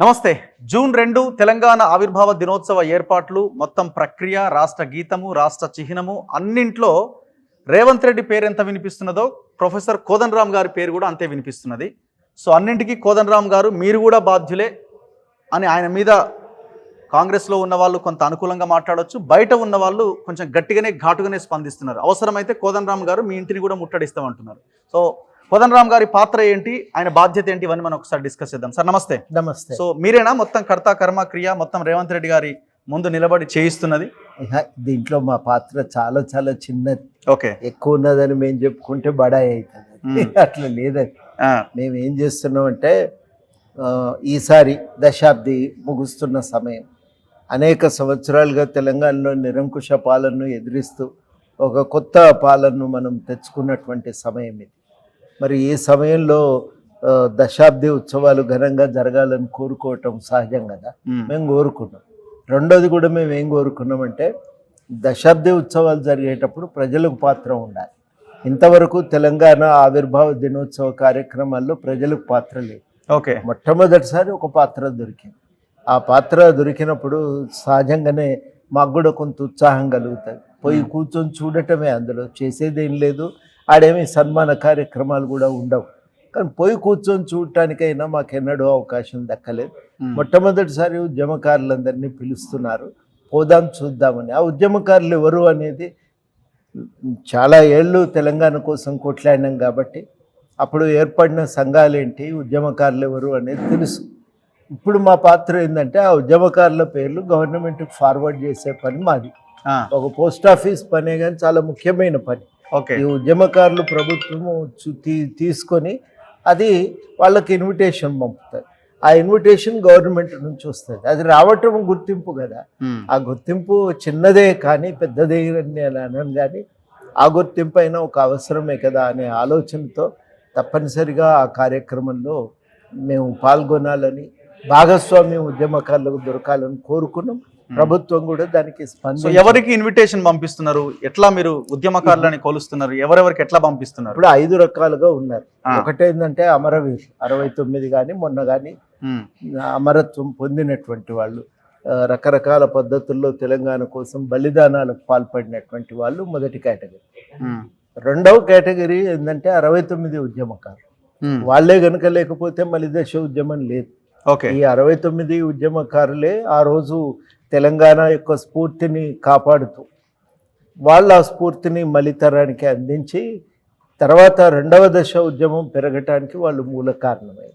నమస్తే. జూన్ 2 తెలంగాణ ఆవిర్భావ దినోత్సవ ఏర్పాట్లు, మొత్తం ప్రక్రియ, రాష్ట్ర గీతము, రాష్ట్ర చిహ్నము అన్నింట్లో రేవంత్ రెడ్డి పేరు ఎంత వినిపిస్తున్నదో ప్రొఫెసర్ కోదండరామ్ గారి పేరు కూడా అంతే వినిపిస్తున్నది. సో అన్నింటికీ కోదండరామ్ గారు మీరు కూడా బాధ్యులే అని ఆయన మీద కాంగ్రెస్లో ఉన్న వాళ్ళు కొంత అనుకూలంగా మాట్లాడవచ్చు, బయట ఉన్న వాళ్ళు కొంచెం గట్టిగానే ఘాటుగానే స్పందిస్తున్నారు. అవసరమైతే కోదండరామ్ గారు మీ ఇంటిని కూడా ముట్టడిస్తామంటున్నారు. సో కోదండరామ్ గారి పాత్ర ఏంటి, ఆయన బాధ్యత ఏంటి, ఇవన్నీ మనం ఒకసారి డిస్కస్ చేద్దాం. సార్ నమస్తే. నమస్తే. సో మీరేనా మొత్తం కర్త కర్మ క్రియ మొత్తం రేవంత్ రెడ్డి గారి ముందు నిలబడి చేయిస్తున్నది? దీంట్లో మా పాత్ర చాలా చాలా చిన్నది. ఓకే, ఎక్కువ ఉన్నదని మేము చెప్పుకుంటే బడాయి అవుతుంది. అట్లా లేదని మేము ఏం చేస్తున్నాం అంటే, ఈసారి దశాబ్ది ముగుస్తున్న సమయం, అనేక సంవత్సరాలుగా తెలంగాణలో నిరంకుశ పాలనను ఎదిరిస్తూ ఒక కొత్త పాలనను మనం తెచ్చుకున్నటువంటి సమయం ఇది. మరి ఈ సమయంలో దశాబ్ది ఉత్సవాలు ఘనంగా జరగాలని కోరుకోవటం సహజం కదా, మేము కోరుకున్నాం. రెండోది కూడా మేము ఏం కోరుకున్నామంటే, దశాబ్ది ఉత్సవాలు జరిగేటప్పుడు ప్రజలకు పాత్ర ఉండాలి. ఇంతవరకు తెలంగాణ ఆవిర్భావ దినోత్సవ కార్యక్రమాల్లో ప్రజలకు పాత్ర లేదు. ఓకే, మొట్టమొదటిసారి ఒక పాత్ర దొరికింది. ఆ పాత్ర దొరికినప్పుడు సహజంగానే మాకు కూడా కొంత ఉత్సాహం కలుగుతుంది. పోయి కూర్చొని చూడటమే, అందులో చేసేదేం లేదు, ఆడేమి సన్మాన కార్యక్రమాలు కూడా ఉండవు. కానీ పోయి కూర్చొని చూడటానికైనా మాకెన్నడూ అవకాశం దక్కలేదు. మొట్టమొదటిసారి ఉద్యమకారులందరినీ పిలుస్తున్నారు, పోదాం చూద్దామని. ఆ ఉద్యమకారులు ఎవరు అనేది చాలా ఏళ్ళు తెలంగాణ కోసం కొట్లాడినాం కాబట్టి అప్పుడు ఏర్పడిన సంఘాలేంటి, ఉద్యమకారులు ఎవరు అనేది తెలుసు. ఇప్పుడు మా పాత్ర ఏంటంటే, ఆ ఉద్యమకారుల పేర్లు గవర్నమెంట్కి ఫార్వర్డ్ చేసే పని మాది. ఒక పోస్ట్ ఆఫీస్ పనే కానీ చాలా ముఖ్యమైన పని. ఈ ఉద్యమకారులు ప్రభుత్వము తీసుకొని అది వాళ్ళకి ఇన్విటేషన్ పంపుతుంది. ఆ ఇన్విటేషన్ గవర్నమెంట్ నుంచి వస్తుంది. అది రావటం గుర్తింపు కదా. ఆ గుర్తింపు చిన్నదే కానీ పెద్దదే అని నేను అనను, కానీ ఆ గుర్తింపు అయినా ఒక అవసరమే కదా అనే ఆలోచనతో తప్పనిసరిగా ఆ కార్యక్రమంలో మేము పాల్గొనాలని, భాగస్వామ్యం ఉద్యమకారులకు దొరకాలని కోరుకున్నాం. ప్రభుత్వం కూడా దానికి స్పందించి. ఎవరికి ఇన్విటేషన్ పంపిస్తున్నారు, ఎట్లా మీరు ఉద్యమకారులని కొలుస్తున్నారు, ఎవరెవరికి ఎట్లా పంపిస్తున్నారు? ఇప్పుడు 5 రకాలుగా ఉన్నారు. ఒకటేంటంటే అమరవీరు 69 కానీ మొన్న కానీ అమరత్వం పొందినటువంటి వాళ్ళు, రకరకాల పద్ధతుల్లో తెలంగాణ కోసం బలిదానాలకు పాల్పడినటువంటి వాళ్ళు మొదటి కేటగిరీ. రెండవ కేటగిరీ ఏంటంటే 69 ఉద్యమకారులు. వాళ్ళే గనుక లేకపోతే మలిదశ ఉద్యమం లేదు. ఈ 69 ఉద్యమకారులే ఆ రోజు తెలంగాణ యొక్క స్ఫూర్తిని కాపాడుతూ వాళ్ళ స్ఫూర్తిని మలితరానికి అందించి తర్వాత రెండవ దశ ఉద్యమం పెరగటానికి వాళ్ళు మూల కారణమై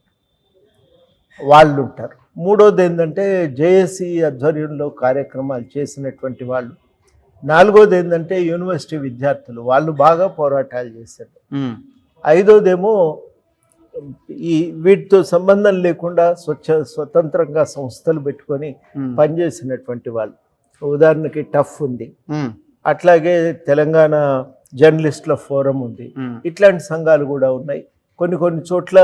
వాళ్ళు ఉంటారు. మూడోది ఏంటంటే జేఏసీ ఆధ్వర్యంలో కార్యక్రమాలు చేసినటువంటి వాళ్ళు. నాలుగోది ఏంటంటే యూనివర్సిటీ విద్యార్థులు, వాళ్ళు బాగా పోరాటాలు చేశారు. ఐదోదేమో ఈ వీటితో సంబంధం లేకుండా స్వతంత్రంగా సంస్థలు పెట్టుకొని పనిచేసినటువంటి వాళ్ళు. ఉదాహరణకి టఫ్ ఉంది, అట్లాగే తెలంగాణ జర్నలిస్టుల ఫోరం ఉంది. ఇట్లాంటి సంఘాలు కూడా ఉన్నాయి. కొన్ని చోట్ల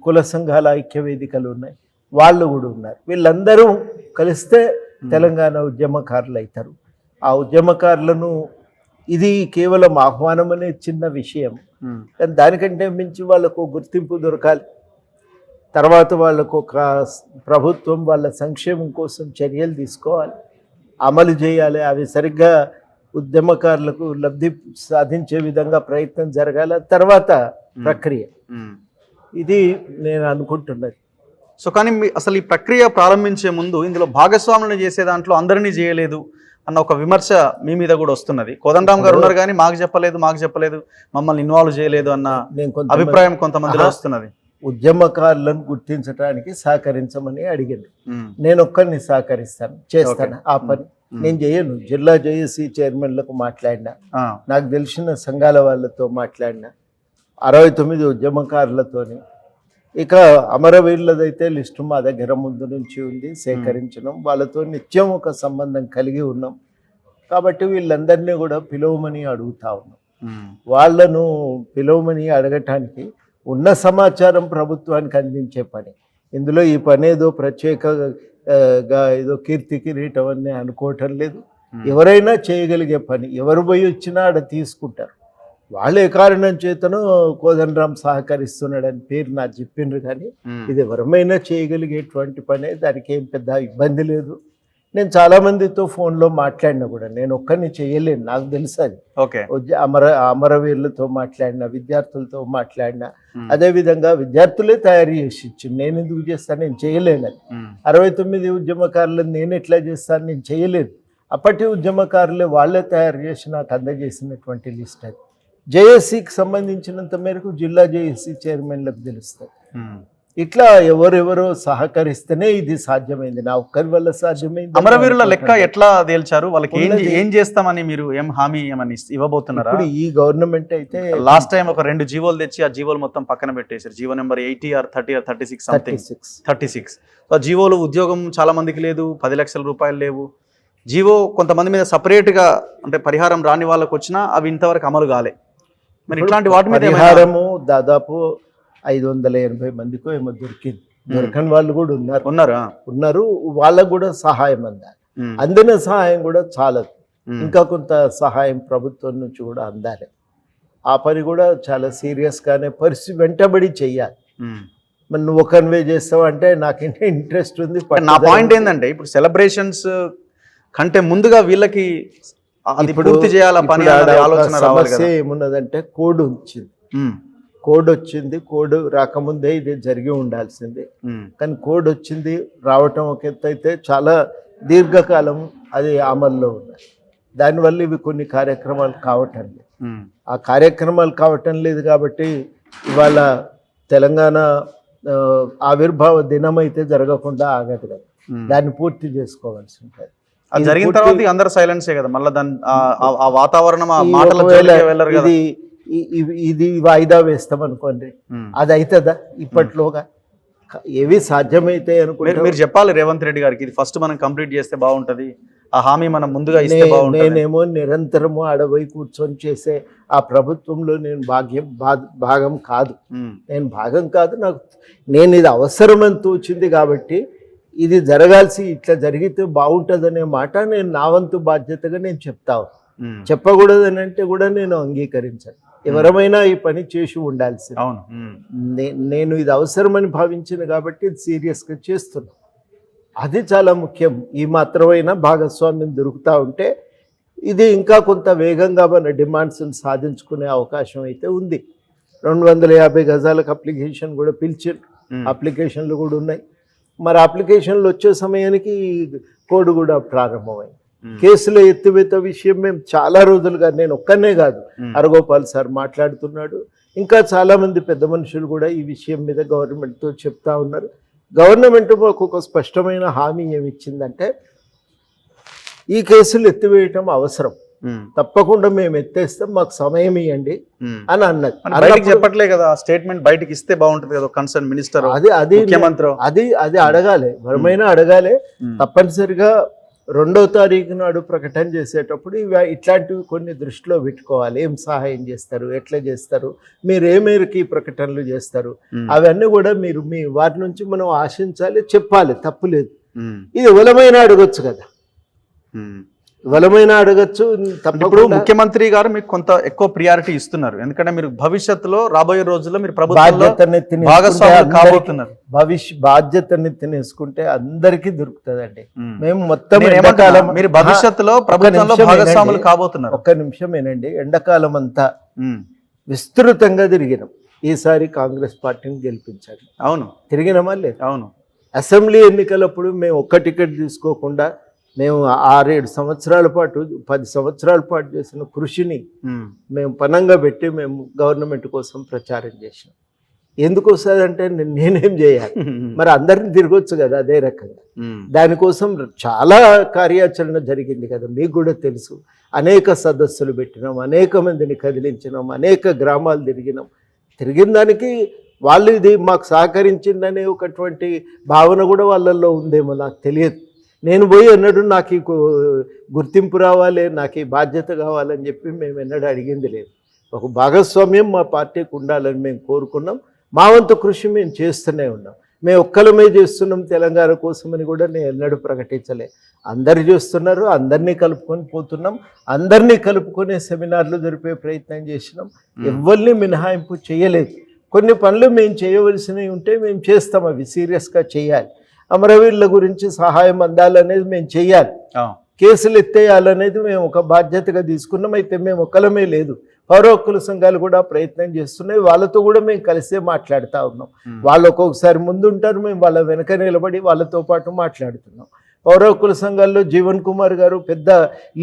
కుల సంఘాల ఐక్య వేదికలు ఉన్నాయి, వాళ్ళు కూడా ఉన్నారు. వీళ్ళందరూ కలిస్తే తెలంగాణ ఉద్యమకారులు అవుతారు. ఆ ఉద్యమకారులను, ఇది కేవలం ఆహ్వానం అనే చిన్న విషయం, కానీ దానికంటే మించి వాళ్ళకు గుర్తింపు దొరకాలి. తర్వాత వాళ్ళకు ఒక ప్రభుత్వం వాళ్ళ సంక్షేమం కోసం చర్యలు తీసుకోవాలి, అమలు చేయాలి. అవి సరిగ్గా ఉద్యమకారులకు లబ్ధి సాధించే విధంగా ప్రయత్నం జరగాలి. తర్వాత ప్రక్రియ, ఇది నేను అనుకుంటున్నది. సో కానీ అసలు ఈ ప్రక్రియ ప్రారంభించే ముందు ఇందులో భాగస్వాములను చేసే దాంట్లో అందరినీ చేయలేదు అన్న ఒక విమర్శ మీ మీద కూడా వస్తున్నది. కోదండరామ్ గారు ఉన్నారు కానీ మాకు చెప్పలేదు, మమ్మల్ని ఇన్వాల్వ్ చేయలేదు అన్న అభిప్రాయం కొంతమందిలో వస్తున్నది. ఉద్యమకారులను గుర్తించడానికి సహకరించమని అడిగింది. నేను ఒక్కరిని సహకరిస్తాను, చేస్తాను ఆ పని. నేను చేయను. జిల్లా జేఏసీ చైర్మన్లకు మాట్లాడినా, నాకు తెలిసిన సంఘాల వాళ్ళతో మాట్లాడినా, 69 ఉద్యమకారులతోని. ఇక అమరవీరులదైతే లిస్టు మా దగ్గర ముందు నుంచి ఉంది, సేకరించడం. వాళ్ళతో నిత్యం ఒక సంబంధం కలిగి ఉన్నాం కాబట్టి వీళ్ళందరినీ కూడా పిలవమని అడుగుతా ఉన్నాం. వాళ్ళను పిలవమని అడగటానికి ఉన్న సమాచారం ప్రభుత్వానికి అందించే పని. ఇందులో ఈ పని ఏదో ప్రత్యేకగా ఏదో కీర్తి కిరీటం అని అనుకోవటం లేదు. ఎవరైనా చేయగలిగే పని, ఎవరు పోయి వచ్చినా ఆడ తీసుకుంటారు. వాళ్ళు ఏ కారణం చేతనో కోదండరాం సహకరిస్తున్నాడని పేరు నాకు చెప్పిండ్రు, కానీ ఇది ఎవరమైనా చేయగలిగేటువంటి పనే, దానికి ఏం పెద్ద ఇబ్బంది లేదు. నేను చాలామందితో ఫోన్లో మాట్లాడినా కూడా, నేను ఒక్కరిని చేయలేను, నాకు తెలుసు అది. ఓకే. అమరవీరులతో మాట్లాడినా, విద్యార్థులతో మాట్లాడినా, అదేవిధంగా విద్యార్థులే తయారు చేసి ఇచ్చింది. నేను ఎందుకు చేస్తాను, నేను చేయలేను. అది 69 ఉద్యమకారులను నేను ఎట్లా చేస్తాను, నేను చేయలేను. అప్పటి ఉద్యమకారులే వాళ్ళే తయారు చేసి నాకు అందజేసినటువంటి లిస్ట్ అది. జేఏసీకి సంబంధించినంత మేరకు జిల్లా జేఏసీ చైర్మన్లకు తెలుస్తుంది. ఇట్లా ఎవరెవరో సహకరిస్తేనే ఇది సాధ్యమైంది, నా ఒక్కరి వల్ల సాధ్యమైంది. అమరవీరుల లెక్క ఎట్లా తేల్చారు? వాళ్ళకి ఏం చేస్తామని మీరు ఏం హామీ ఏమని ఇవ్వబోతున్నారా? ఇప్పుడు ఈ గవర్నమెంట్ అయితే లాస్ట్ టైం ఒక 2 జీవోలు తెచ్చి ఆ జీవోలు మొత్తం పక్కన పెట్టేశారు. GO number 80 or 30 or 36 something 36. ఆ జీవోలు ఉద్యోగం చాలా మందికి లేదు, 10 లక్షల రూపాయలు లేవు. జీవో కొంతమంది మీద సపరేట్గా అంటే పరిహారం రాని వాళ్ళకి వచ్చినా అవి ఇంతవరకు అమలు కాలే. మరి ఇట్లాంటి వాటి మీద పరిహారము దాదాపు 580 మందికో ఏమో దొరికింది. దొరకని వాళ్ళు కూడా ఉన్నారు. వాళ్ళకు కూడా సహాయం అందాలి. అందిన సహాయం కూడా చాలదు, ఇంకా కొంత సహాయం ప్రభుత్వం నుంచి కూడా అందాలి. ఆ పని కూడా చాలా సీరియస్గానే వెంటబడి చెయ్యాలి. మరి నువ్వు కన్వే చేస్తావు అంటే నాకు ఇంట్రెస్ట్ ఉంది. నా పాయింట్ ఏంటంటే, ఇప్పుడు సెలబ్రేషన్స్ కంటే ముందుగా వీళ్ళకి అది పూర్తి చేయాల పని ఆలోచన రావాలి కదా. ఏమున్నదంటే కోడ్ వచ్చింది, కోడ్ రాకముందే ఇది జరిగి ఉండాల్సిందే. కానీ కోడ్ వచ్చింది, రావటం ఒక ఎత్తు అయితే చాలా దీర్ఘకాలం అది అమల్లో ఉన్నాయి. దానివల్ల ఇవి కొన్ని కార్యక్రమాలు కావటం లేదు. ఆ కార్యక్రమాలు కావటం లేదు కాబట్టి ఇవాళ తెలంగాణ ఆవిర్భావ దినం అయితే జరగకుండా ఆగదు కదా, దాన్ని పూర్తి చేసుకోవాల్సి ఉంటుంది. అది జరిగిన తర్వాత అందరూ సైలెన్సే కదా, మళ్ళీ దాని ఆ వాతావరణం ఆ మాటలు వెళ్ళరు కదా. ఇది వాయిదా వేస్తాం అనుకోండి, అది అవుతుందా ఇప్పట్లోగా? ఏవి సాధ్యమైతే అనుకుంటే మీరు చెప్పాలి రేవంత్ రెడ్డి గారికి, ఇది ఫస్ట్ మనం కంప్లీట్ చేస్తే బాగుంటది, ఆ హామీ మనం ముందుగా ఇస్తే బాగుంటది. నేనేమో నిరంతరము అడవై కూర్చొని చేసే ఆ ప్రభుత్వంలో నేను భాగం కాదు, నేను ఇది అవసరమని తోచింది కాబట్టి ఇది జరగాల్సి ఇట్లా జరిగితే బాగుంటుందనే మాట నేను నా వంతు బాధ్యతగా నేను చెప్తాను. చెప్పకూడదని అంటే కూడా నేను అంగీకరించాను. ఎవరమైనా ఈ పని చేసి ఉండాల్సింది. అవును, నేను ఇది అవసరమని భావించిన కాబట్టి ఇది సీరియస్గా చేస్తున్నాను. అది చాలా ముఖ్యం. ఈ మాత్రమైనా భాగస్వామ్యం దొరుకుతూ ఉంటే ఇది ఇంకా కొంత వేగంగా మన డిమాండ్స్ని సాధించుకునే అవకాశం అయితే ఉంది. 250 గజాలకు అప్లికేషన్ కూడా పిలిచారు, అప్లికేషన్లు కూడా ఉన్నాయి. మరి అప్లికేషన్లు వచ్చే సమయానికి కోడ్ కూడా ప్రారంభమైంది. కేసుల ఎత్తివేత విషయం మేము చాలా రోజులుగా, నేను ఒక్కనే కాదు, హరగోపాల్ సార్ మాట్లాడుతున్నాడు, ఇంకా చాలామంది పెద్ద మనుషులు కూడా ఈ విషయం మీద గవర్నమెంట్తో చెప్తా ఉన్నారు. గవర్నమెంట్ మాకు ఒక స్పష్టమైన హామీ ఏమిచ్చిందంటే ఈ కేసులు ఎత్తివేయటం అవసరం, తప్పకుండా మేము ఎత్తేస్తాం, మాకు సమయం ఇవ్వండి అని అన్నది. చెప్పట్లే కదా, స్టేట్మెంట్ బయటకి ఇస్తే బాగుంటుంది కదా కన్సర్న్ మినిస్టర్, అది అడగాలి, ఎవరైనా అడగాలి. తప్పనిసరిగా 2వ తారీఖు నాడు ప్రకటన చేసేటప్పుడు ఇట్లాంటివి కొన్ని దృష్టిలో పెట్టుకోవాలి. ఏం సహాయం చేస్తారు, ఎట్లా చేస్తారు, మీరు ఏ మేరకు ప్రకటనలు చేస్తారు, అవన్నీ కూడా మీరు మీ వారి నుంచి మనం ఆశించాలి, చెప్పాలి, తప్పులేదు. ఇది ఎవరమైనా అడగొచ్చు కదా, ఎవరమైనా అడగచ్చు. ఇప్పుడు ముఖ్యమంత్రి గారు మీకు కొంత ఎక్కువ ప్రియారిటీ ఇస్తున్నారు, ఎందుకంటే మీరు భవిష్యత్తులో రాబోయే రోజుల్లో మీరు బాధ్యతని తినేసుకుంటే అందరికీ దొరుకుతుందండి. మేము మొత్తం మీరు భవిష్యత్తులో ప్రభుత్వంలో భాగస్వాములు కాబోతున్నారు. ఒక్క నిమిషం ఏనండి, ఎండాకాలం అంతా విస్తృతంగా తిరిగినాం. ఈసారి కాంగ్రెస్ పార్టీని గెలిపించాలి. అవును, తిరిగినామా లేదు? అవును. అసెంబ్లీ ఎన్నికలప్పుడు మేము ఒక్క టికెట్ తీసుకోకుండా మేము 6-7 సంవత్సరాల పాటు 10 సంవత్సరాల పాటు చేసిన కృషిని మేము పనంగా పెట్టి మేము గవర్నమెంట్ కోసం ప్రచారం చేసినాం. ఎందుకు వస్తుందంటే నేనేం చేయాలి, మరి అందరిని తిరగొచ్చు కదా అదే రకంగా. దానికోసం చాలా కార్యాచరణ జరిగింది కదా, మీకు కూడా తెలుసు. అనేక సదస్సులు పెట్టినాం, అనేక మందిని కదిలించినాం, అనేక గ్రామాలు తిరిగిన దానికి వాళ్ళు ఇది మాకు సహకరించిందనే ఒకటువంటి భావన కూడా వాళ్ళల్లో ఉందేమో నాకు తెలియదు. నేను పోయి ఎన్నడూ నాకు ఈ గుర్తింపు రావాలి, నాకు ఈ బాధ్యత కావాలని చెప్పి మేము ఎన్నడూ అడిగింది లేదు. ఒక భాగస్వామ్యం మా పార్టీకి ఉండాలని మేము కోరుకున్నాం. మా వంతు కృషి మేము చేస్తూనే ఉన్నాం. మేము ఒక్కలమే చేస్తున్నాం తెలంగాణ కోసం అని కూడా నేను ఎన్నడూ ప్రకటించలే. అందరు చేస్తున్నారు, అందరినీ కలుపుకొని పోతున్నాం, అందరినీ కలుపుకునే సెమినార్లు జరిపే ప్రయత్నం చేసినాం. ఎవరిని మినహాయింపు చేయలేదు. కొన్ని పనులు మేము చేయవలసినవి ఉంటే మేము చేస్తాం, అవి సీరియస్గా చేయాలి. అమరవీరుల గురించి సహాయం అందాలనేది మేము చేయాలి, కేసులు ఎత్తేయాలనేది మేము ఒక బాధ్యతగా తీసుకున్నాం. అయితే మేము ఒక్కలమే లేదు, పౌర హక్కుల సంఘాలు కూడా ప్రయత్నం చేస్తున్నాయి. వాళ్ళతో కూడా మేము కలిసే మాట్లాడుతూ ఉన్నాం. వాళ్ళు ఒక్కొక్కసారి ముందుంటారు, మేము వాళ్ళ వెనక నిలబడి వాళ్ళతో పాటు మాట్లాడుతున్నాం. పౌర హక్కుల సంఘాల్లో జీవన్ కుమార్ గారు పెద్ద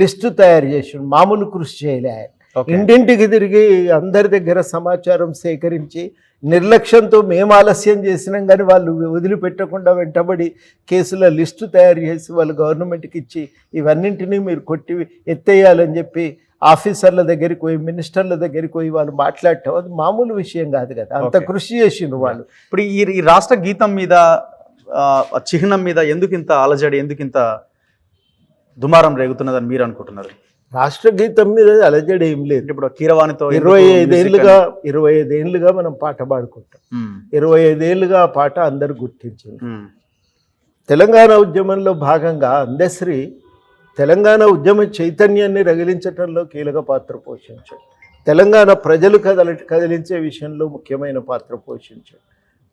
లిస్టు తయారు చేసి మామూలు కృషి చేయలే ఆయన. ఇంటింటికి తిరిగి అందరి దగ్గర సమాచారం సేకరించి నిర్లక్ష్యంతో మేము ఆలస్యం చేసినాం కానీ వాళ్ళు వదిలిపెట్టకుండా వెంటబడి కేసుల లిస్టు తయారు చేసి వాళ్ళు గవర్నమెంట్కి ఇచ్చి ఇవన్నింటినీ మీరు కొట్టి ఎత్తేయాలని చెప్పి ఆఫీసర్ల దగ్గరికి పోయి మినిస్టర్ల దగ్గరికి పోయి వాళ్ళు మాట్లాడటం అది మామూలు విషయం కాదు కదా. అంత కృషి చేసిండ్రు వాళ్ళు. ఇప్పుడు ఈ రాష్ట్ర గీతం మీద చిహ్నం మీద ఎందుకు ఇంత అలజడి, ఎందుకు ఇంత దుమారం రేగుతున్నదని మీరు అనుకుంటున్నారు? రాష్ట్ర గీతం మీద అలజడి ఏం లేదు. ఇప్పుడు కీరవాణితో 25 ఏళ్ళుగా మనం పాట పాడుకుంటాం. 25 ఏళ్ళుగా ఆ పాట అందరు గుర్తించింది. తెలంగాణ ఉద్యమంలో భాగంగా అందశ్రీ తెలంగాణ ఉద్యమ చైతన్యాన్ని రగిలించడంలో కీలక పాత్ర పోషించాడు. తెలంగాణ ప్రజలు కదిలించే విషయంలో ముఖ్యమైన పాత్ర పోషించాడు.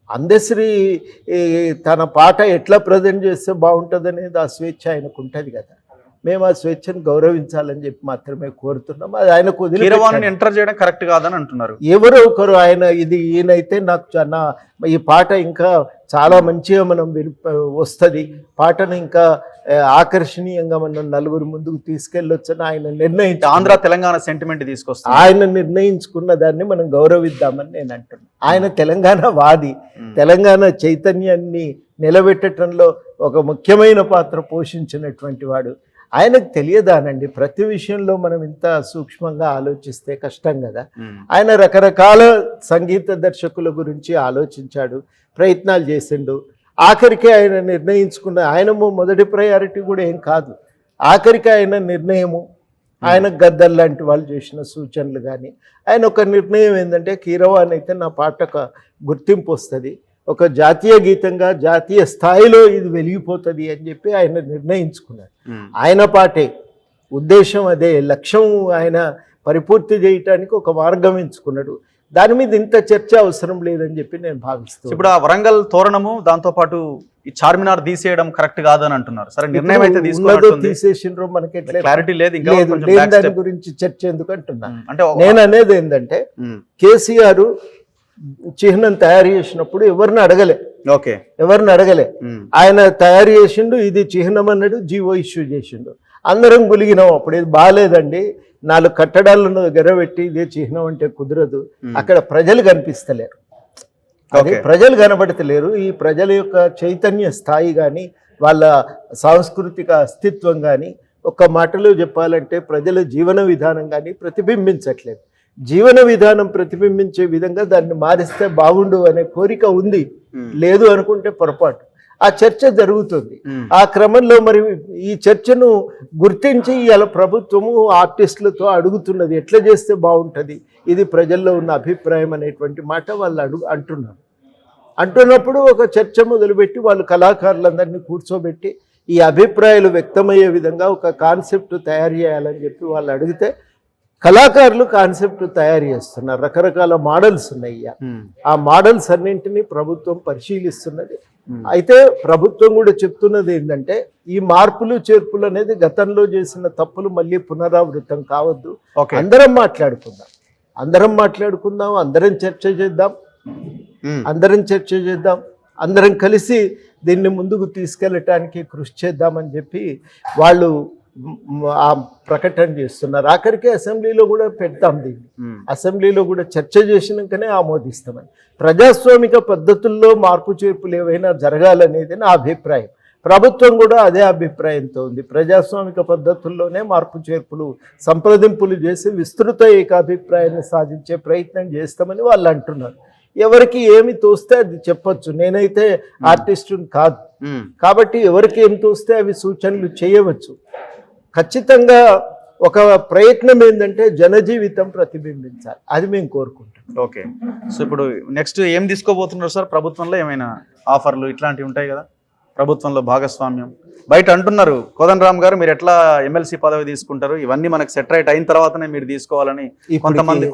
అందశ్రీ తన పాట ఎట్లా ప్రజెంట్ చేస్తే బాగుంటుంది అనేది ఆ స్వేచ్ఛ ఆయనకు ఉంటుంది కదా. మేము ఆ స్వేచ్ఛను గౌరవించాలని చెప్పి మాత్రమే కోరుతున్నాం. అది ఆయనకు ఎంటర్ చేయడం కరెక్ట్ కాదని అంటున్నారు ఎవరో ఒకరు. ఆయన ఈయనైతే నాకు ఈ పాట ఇంకా చాలా మంచిగా మనం వస్తుంది, పాటను ఇంకా ఆకర్షణీయంగా మనం నలుగురు ముందుకు తీసుకెళ్ళొచ్చని ఆయన నిర్ణయించి ఆంధ్ర తెలంగాణ సెంటిమెంట్ తీసుకొస్తాం. ఆయన నిర్ణయించుకున్న దాన్ని మనం గౌరవిద్దామని నేను అంటున్నాను. ఆయన తెలంగాణ వాది, తెలంగాణ చైతన్యాన్ని నిలబెట్టడంలో ఒక ముఖ్యమైన పాత్ర పోషించినటువంటి వాడు. ఆయనకు తెలియదానండి, ప్రతి విషయంలో మనం ఇంత సూక్ష్మంగా ఆలోచిస్తే కష్టం కదా. ఆయన రకరకాల సంగీత దర్శకుల గురించి ఆలోచించాడు, ప్రయత్నాలు చేసిండు. ఆఖరికి ఆయన నిర్ణయించుకున్న ఆయన మొదటి ప్రయారిటీ కూడా ఏం కాదు. ఆఖరికి ఆయన నిర్ణయము, ఆయన గద్దర్ లాంటి వాళ్ళు చేసిన సూచనలు కానీ ఆయన ఒక నిర్ణయం ఏంటంటే కీరవాణి అయితే నా పాటకు గుర్తింపు వస్తుంది, ఒక జాతీయ గీతంగా జాతీయ స్థాయిలో ఇది వెలిగిపోతుంది అని చెప్పి ఆయన నిర్ణయించుకున్నాడు. ఆయన పాటే ఉద్దేశం, అదే లక్ష్యం ఆయన పరిపూర్తి చేయటానికి ఒక మార్గం ఎంచుకున్నాడు. దాని మీద ఇంత చర్చ అవసరం లేదని చెప్పి నేను భావిస్తాను. ఇప్పుడు ఆ వరంగల్ తోరణము దాంతో పాటు ఈ చార్మినార్ తీసేయడం కరెక్ట్ కాదని అంటున్నారు. సరే, నిర్ణయం అయితే తీసేసిండ్రో మనకి క్లారిటీ లేదు, దాని గురించి చర్చ ఎందుకు అంటున్నా. అంటే నేను అనేది ఏంటంటే కేసీఆర్ చిహ్నం తయారు చేసినప్పుడు ఎవరిని అడగలే. ఆయన తయారు చేసిండు, ఇది చిహ్నం అన్నాడు, జీవో ఇష్యూ చేసిండు. అందరం గులిగినాం. అప్పుడు ఇది బాగాలేదండి, 4 కట్టడాలను దగ్గర పెట్టి ఇదే చిహ్నం అంటే కుదరదు. అక్కడ ప్రజలు కనిపిస్తలేరు, ప్రజలు కనబడతలేరు. ఈ ప్రజల యొక్క చైతన్య స్థాయి కానీ వాళ్ళ సాంస్కృతిక అస్తిత్వం కానీ ఒక్క మాటలో చెప్పాలంటే ప్రజల జీవన విధానం కానీ ప్రతిబింబించట్లేదు. జీవన విధానం ప్రతిబింబించే విధంగా దాన్ని మారిస్తే బాగుండు అనే కోరిక ఉంది, లేదు అనుకుంటే పొరపాటు. ఆ చర్చ జరుగుతుంది. ఆ క్రమంలో మరి ఈ చర్చను గుర్తించి ఇలా ప్రభుత్వము ఆర్టిస్టులతో అడుగుతున్నది ఎట్లా చేస్తే బాగుంటుంది, ఇది ప్రజల్లో ఉన్న అభిప్రాయం అనేటువంటి మాట వాళ్ళు అంటున్నప్పుడు ఒక చర్చ మొదలుపెట్టి వాళ్ళు కళాకారులందరినీ కూర్చోబెట్టి ఈ అభిప్రాయాలు వ్యక్తమయ్యే విధంగా ఒక కాన్సెప్ట్ తయారు చేయాలని చెప్పి వాళ్ళు అడిగితే కళాకారులు కాన్సెప్ట్ తయారు చేస్తున్నారు. రకరకాల మోడల్స్ ఉన్నాయి. ఆ మోడల్స్ అన్నింటినీ ప్రభుత్వం పరిశీలిస్తున్నది. అయితే ప్రభుత్వం కూడా చెప్తున్నది ఏంటంటే ఈ మార్పులు చేర్పులు అనేది గతంలో చేసిన తప్పులు మళ్ళీ పునరావృతం కావద్దు. అందరం మాట్లాడుకుందాం, అందరం చర్చ చేద్దాం, అందరం కలిసి దీన్ని ముందుకు తీసుకెళ్ళటానికి కృషి చేద్దామని చెప్పి వాళ్ళు ఆ ప్రకటన చేస్తున్నారు. ఆఖరికి అసెంబ్లీలో కూడా పెడతాం, దీన్ని అసెంబ్లీలో కూడా చర్చ చేసినాకనే ఆమోదిస్తామని. ప్రజాస్వామిక పద్ధతుల్లో మార్పు చేర్పులు ఏవైనా జరగాలనేది నా అభిప్రాయం. ప్రభుత్వం కూడా అదే అభిప్రాయంతో ఉంది. ప్రజాస్వామిక పద్ధతుల్లోనే మార్పు చేర్పులు సంప్రదింపులు చేసి విస్తృత ఏకాభిప్రాయాన్ని సాధించే ప్రయత్నం చేస్తామని వాళ్ళు అంటున్నారు. ఎవరికి ఏమి తోస్తే అది చెప్పొచ్చు. నేనైతే ఆర్టిస్టుని కాదు కాబట్టి ఎవరికి ఏమి తోస్తే అవి సూచనలు చేయవచ్చు. ఖచ్చితంగా ఒక ప్రయత్నం ఏంటంటే జనజీవితం ప్రతిబింబించాలి, అది మేము కోరుకుంటాం. ఓకే, సో ఇప్పుడు నెక్స్ట్ ఏం తీసుకోబోతున్నారు సార్? ప్రభుత్వంలో ఏమైనా ఆఫర్లు ఇట్లాంటివి ఉంటాయి కదా, ప్రభుత్వంలో భాగస్వామ్యం బయట అంటున్నారు. కోదండరామ్ గారు మీరు ఎట్లా ఎమ్మెల్సీ పదవి తీసుకుంటారు, ఇవన్నీ మనకు సెటరైట్ అయిన తర్వాతనే మీరు తీసుకోవాలని కొంతమంది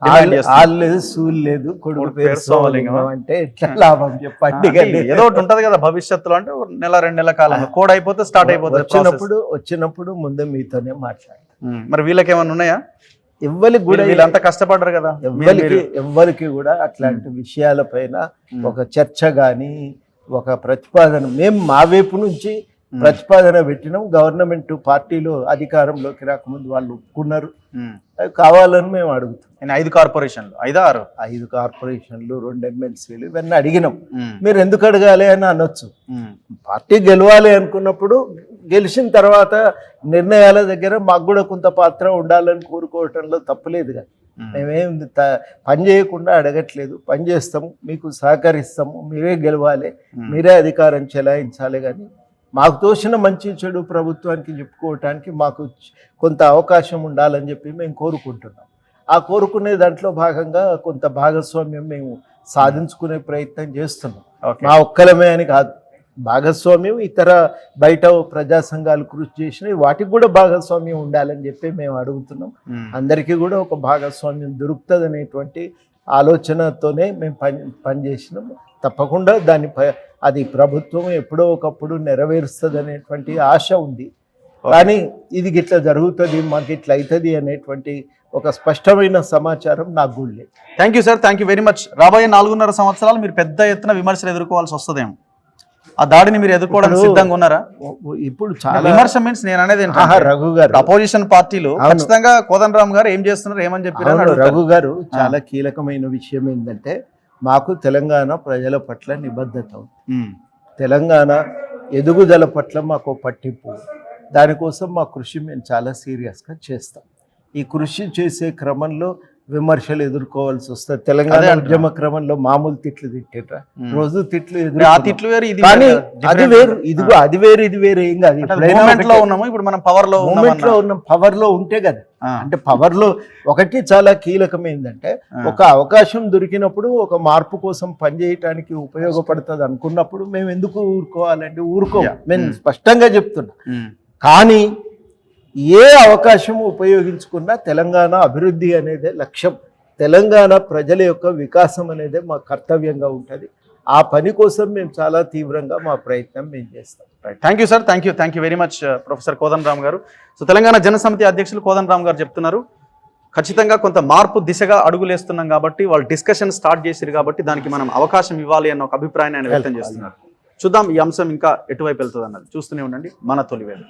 డిమాండ్ చేస్తున్నారు. ఆళ్ళు సూలు లేదు, కొడుకు పేరు సోమలింగం అంటే ఎట్లా లాభం చెప్పండి. ఏదో ఒకటి ఉంటది కదా భవిష్యత్తులో, అంటే ఒక నెల 2 నెలల కాలంలో కోడ్ అయిపోతే స్టార్ట్ అయిపోతుంది. వచ్చినప్పుడు ముందే మీతోనే మాట్లాడతాం. మరి వీళ్ళకి ఏమైనా ఉన్నాయా? ఎవ్వరికి కూడా, వీళ్ళంతా కష్టపడ్డారు కదా, ఎవ్వరికి కూడా అట్లాంటి విషయాలపైన ఒక చర్చ గాని ఒక ప్రతిపాదన మేము మా వైపు నుంచి ప్రతిపాదన పెట్టినాం. గవర్నమెంట్ పార్టీలో అధికారంలోకి రాకముందు వాళ్ళు ఒప్పుకున్నారు. కావాలని మేము అడుగుతాం. 5 కార్పొరేషన్లు 5 కార్పొరేషన్లు 2 ఎమ్మెల్సీలు ఇవన్నీ అడిగినాం. మీరు ఎందుకు అడగాలి అని అనొచ్చు. పార్టీ గెలవాలి అనుకున్నప్పుడు గెలిచిన తర్వాత నిర్ణయాల దగ్గర మాకు కూడా కొంత పాత్ర ఉండాలని కోరుకోవటంలో తప్పులేదు కదా. మేమేం పని చేయకుండా అడగట్లేదు, పని చేస్తాము, మీకు సహకరిస్తాము, మీరే గెలవాలి, మీరే అధికారం చెలాయించాలి. కానీ మాకు తోచిన మంచి చెడు ప్రభుత్వానికి చెప్పుకోవటానికి మాకు కొంత అవకాశం ఉండాలని చెప్పి మేము కోరుకుంటున్నాం. ఆ కోరుకునే దాంట్లో భాగంగా కొంత భాగస్వామ్యం మేము సాధించుకునే ప్రయత్నం చేస్తున్నాం. మా ఒక్కలమే అని కాదు, భాగస్వామ్యం ఇతర బయట ప్రజా సంఘాలు కృషి చేసినాయి, వాటికి కూడా భాగస్వామ్యం ఉండాలని చెప్పి మేము అడుగుతున్నాం. అందరికీ కూడా ఒక భాగస్వామ్యం దొరుకుతుంది అనేటువంటి ఆలోచనతోనే మేము పనిచేసినాం. తప్పకుండా అది ప్రభుత్వం ఎప్పుడో ఒకప్పుడు నెరవేరుస్తుంది అనేటువంటి ఆశ ఉంది. కానీ ఇది ఇట్లా జరుగుతుంది, మాకు ఇట్లా అవుతుంది అనేటువంటి ఒక స్పష్టమైన సమాచారం నాకు కూడా లేదు. Thank you sir, thank you very much. రాబోయే 4.5 సంవత్సరాలు మీరు పెద్ద ఎత్తున విమర్శలు ఎదుర్కోవాల్సి వస్తుందేమో, ఆ దాడిని మీరు ఎదుర్కోవడానికి సిద్ధంగా ఉన్నారా? ఇప్పుడు చాలా విమర్శ మీన్స్ నేను అనేది రఘు గారు అపోజిషన్ పార్టీలు ఖచ్చితంగా కోదండరామ్ గారు ఏం చేస్తున్నారు, ఏమని చెప్పారు? రఘు గారు చాలా కీలకమైన విషయం ఏంటంటే, మాకు తెలంగాణ ప్రజల పట్ల నిబద్ధత ఉంది. తెలంగాణ ఎదుగుదల పట్ల మాకు పట్టింపు, దానికోసం మా కృషి మేము చాలా సీరియస్గా చేస్తాం. ఈ కృషి చేసే క్రమంలో విమర్శలు ఎదుర్కోవాల్సి వస్తుంది. తెలంగాణ ఉద్యమ క్రమంలో మామూలు తిట్లు తిట్టేట్రా, రోజు తిట్లు కానీ అది వేరు, అది వేరు, ఇది వేరు. ఏం కాదు, ఇప్పుడు మనం పవర్ లో ఉన్నాం. పవర్ లో ఉంటే కదా, అంటే పవర్ లో ఒకటి చాలా కీలకమైందంటే, ఒక అవకాశం దొరికినప్పుడు ఒక మార్పు కోసం పనిచేయటానికి ఉపయోగపడుతుంది అనుకున్నప్పుడు మేము ఎందుకు ఊరుకోవాలంటే మేము స్పష్టంగా చెప్తున్నా. కానీ ఏ అవకాశం ఉపయోగించుకున్నా తెలంగాణ అభివృద్ధి అనేదే లక్ష్యం, తెలంగాణ ప్రజల యొక్క వికాసం అనేదే మా కర్తవ్యంగా ఉంటుంది. ఆ పని కోసం మేము చాలా తీవ్రంగా మా ప్రయత్నం మేము చేస్తాం. Thank you sir, thank you very much professor Kodandaram గారు. సో తెలంగాణ జనసమితి అధ్యక్షులు కోదండరామ్ గారు చెప్తున్నారు, ఖచ్చితంగా కొంత మార్పు దిశగా అడుగులేస్తున్నాం కాబట్టి, వాళ్ళు డిస్కషన్ స్టార్ట్ చేశారు కాబట్టి దానికి మనం అవకాశం ఇవ్వాలి అన్న ఒక అభిప్రాయాన్ని ఆయన వ్యక్తం చేస్తున్నారు. చూద్దాం ఈ అంశం ఇంకా ఎటువైపు వెళ్తుంది అన్నది. చూస్తూనే ఉండండి మన తొలివేళ.